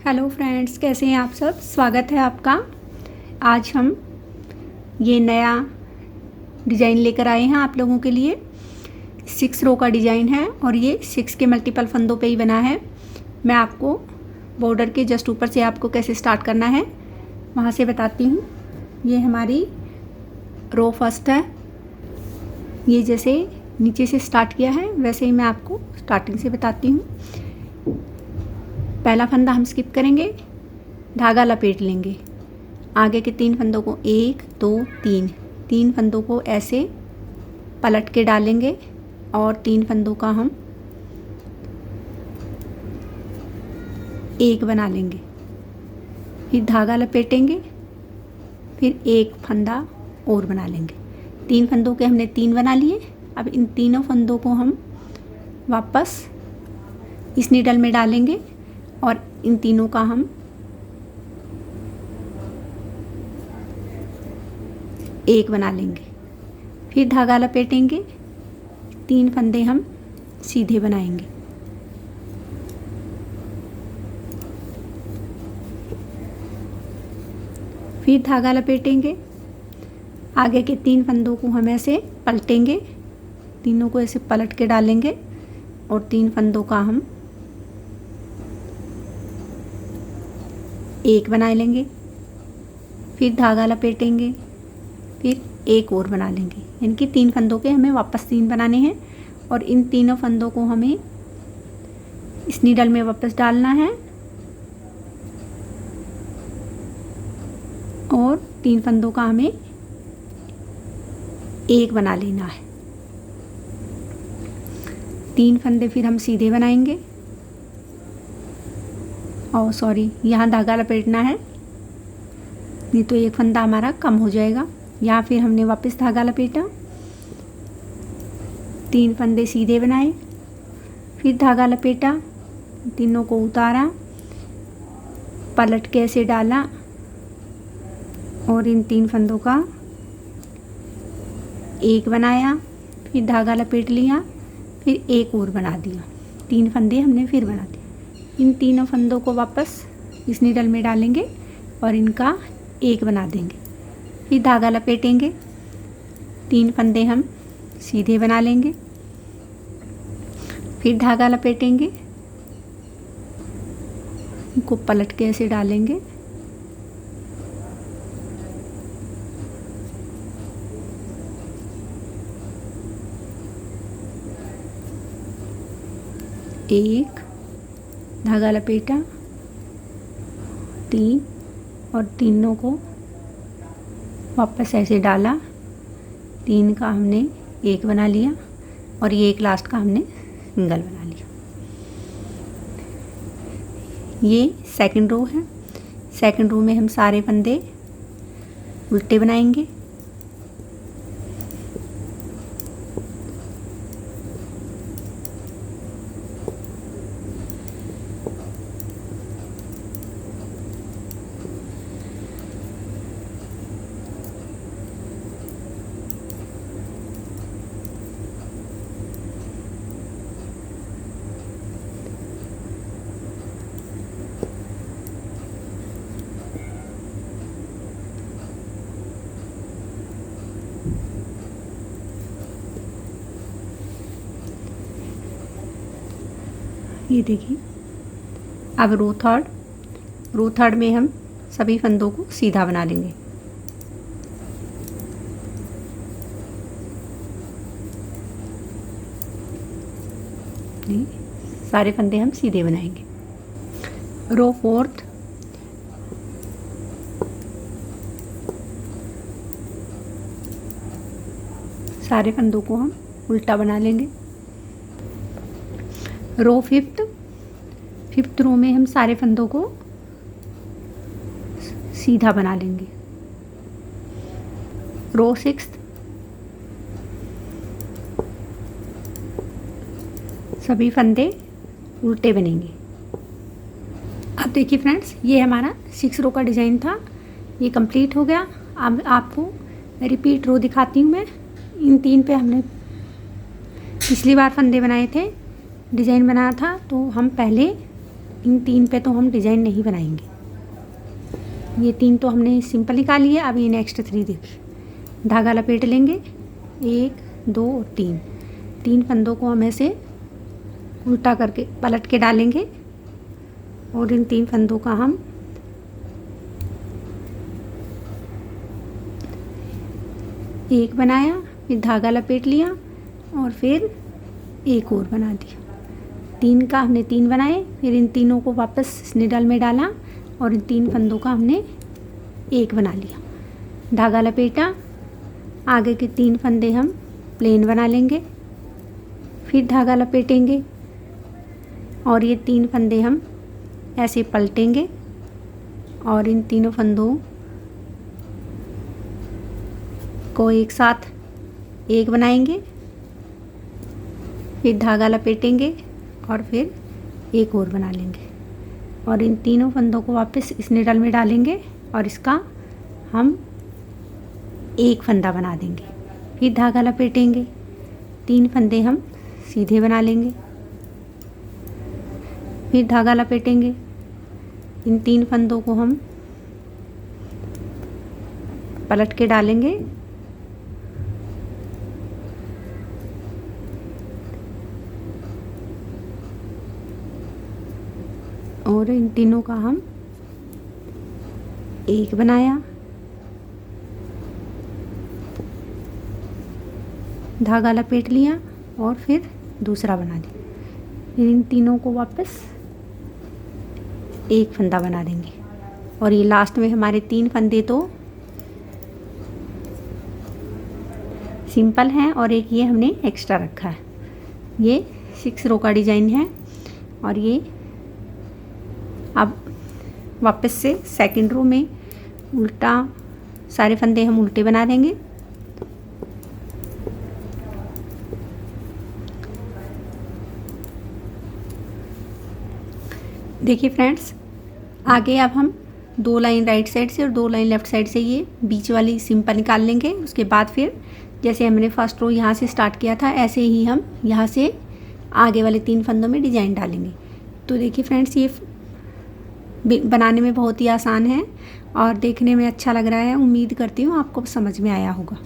Hello friends, कैसे हैं आप सब। स्वागत है आपका। आज हम ये नया डिज़ाइन लेकर आए हैं आप लोगों के लिए। 6 रो का डिज़ाइन है और ये 6 के मल्टीपल फंदों पे ही बना है। मैं आपको बॉर्डर के जस्ट ऊपर से आपको कैसे स्टार्ट करना है वहाँ से बताती हूँ। ये हमारी रो फर्स्ट है। ये जैसे नीचे से स्टार्ट किया है वैसे ही मैं आपको स्टार्टिंग से बताती हूँ। पहला फंदा हम स्किप करेंगे, धागा लपेट लेंगे। आगे के 3 फंदों को 1 2 3 फंदों को ऐसे पलट के डालेंगे और 3 फंदों का हम एक बना लेंगे। फिर धागा लपेटेंगे, फिर एक फंदा और बना लेंगे। 3 फंदों के हमने 3 बना लिए। अब इन तीनों फंदों को हम वापस इस नीडल में डालेंगे और इन तीनों का हम एक बना लेंगे। फिर धागा लपेटेंगे, 3 फंदे हम सीधे बनाएंगे। फिर धागा लपेटेंगे, आगे के 3 फंदों को हम ऐसे पलटेंगे, तीनों को ऐसे पलट के डालेंगे और 3 फंदों का हम एक बना लेंगे। फिर धागा लपेटेंगे, फिर एक और बना लेंगे। यानी कि 3 फंदों के हमें वापस 3 बनाने हैं और इन तीनों फंदों को हमें इस नीडल में वापस डालना है और 3 फंदों का हमें एक बना लेना है। 3 फंदे फिर हम सीधे बनाएंगे और सॉरी, यहाँ धागा लपेटना है, नहीं तो एक फंदा हमारा कम हो जाएगा। यहाँ फिर हमने वापस धागा लपेटा, 3 फंदे सीधे बनाए, फिर धागा लपेटा, तीनों को उतारा, पलट के ऐसे डाला और इन 3 फंदों का एक बनाया, फिर धागा लपेट लिया, फिर एक और बना दिया। 3 फंदे हमने फिर बना दिए। इन तीनों फंदों को वापस इस नीडल में डालेंगे और इनका एक बना देंगे। फिर धागा लपेटेंगे, 3 फंदे हम सीधे बना लेंगे, फिर धागा लपेटेंगे, इनको पलट के ऐसे डालेंगे, एक धागा लपेटा, 3 और तीनों को वापस ऐसे डाला, 3 का हमने एक बना लिया और ये एक लास्ट का हमने सिंगल बना लिया। ये सेकंड रो है। सेकंड रो में हम सारे फंदे उल्टे बनाएंगे। ये देखिए, अब रो थर्ड में हम सभी फंदों को सीधा बना लेंगे। सारे फंदे हम सीधे बनाएंगे। रो फोर्थ, सारे फंदों को हम उल्टा बना लेंगे। रो फिफ्थ रो में हम सारे फंदों को सीधा बना लेंगे। रो सिक्स्थ, सभी फंदे उल्टे बनेंगे। अब देखिए फ्रेंड्स, ये हमारा 6 रो का डिज़ाइन था, ये कंप्लीट हो गया। अब आपको रिपीट रो दिखाती हूँ मैं। इन 3 पे हमने पिछली बार फंदे बनाए थे, डिज़ाइन बनाया था, तो हम पहले इन 3 पे तो हम डिज़ाइन नहीं बनाएंगे। ये 3 तो हमने सिंपल निकाल लिए। अब ये नेक्स्ट 3 देखिए, धागा लपेट लेंगे 1 2 और 3 फंदों को हम ऐसे उल्टा करके पलट के डालेंगे और इन 3 फंदों का हम एक बनाया, फिर धागा लपेट लिया और फिर एक और बना दिया। 3 का हमने 3 बनाए, फिर इन तीनों को वापस निडल में डाला और इन 3 फंदों का हमने एक बना लिया। धागा लपेटा, आगे के 3 फंदे हम प्लेन बना लेंगे, फिर धागा लपेटेंगे और ये 3 फंदे हम ऐसे पलटेंगे और इन तीनों फंदों को एक साथ एक बनाएंगे, फिर धागा लपेटेंगे और फिर एक और बना लेंगे और इन तीनों फंदों को वापस इस निडल में डालेंगे और इसका हम एक फंदा बना देंगे, फिर धागा लपेटेंगे, 3 फंदे हम सीधे बना लेंगे, फिर धागा लपेटेंगे, इन 3 फंदों को हम पलट के डालेंगे और इन तीनों का हम एक बनाया, धागा लपेट लिया और फिर दूसरा बना दिया। फिर इन तीनों को वापस एक फंदा बना देंगे और ये लास्ट में हमारे 3 फंदे तो सिंपल हैं और एक ये हमने एक्स्ट्रा रखा है। ये 6 रो का डिज़ाइन है और ये अब वापस से सेकंड रो में उल्टा सारे फंदे हम उल्टे बना देंगे। देखिए फ्रेंड्स, आगे अब हम 2 लाइन राइट साइड से और 2 लाइन लेफ़्ट साइड से ये बीच वाली सिंपल निकाल लेंगे। उसके बाद फिर जैसे हमने फर्स्ट रो यहाँ से स्टार्ट किया था ऐसे ही हम यहाँ से आगे वाले 3 फंदों में डिज़ाइन डालेंगे। तो देखिए फ्रेंड्स, ये बनाने में बहुत ही आसान है और देखने में अच्छा लग रहा है। उम्मीद करती हूँ आपको समझ में आया होगा।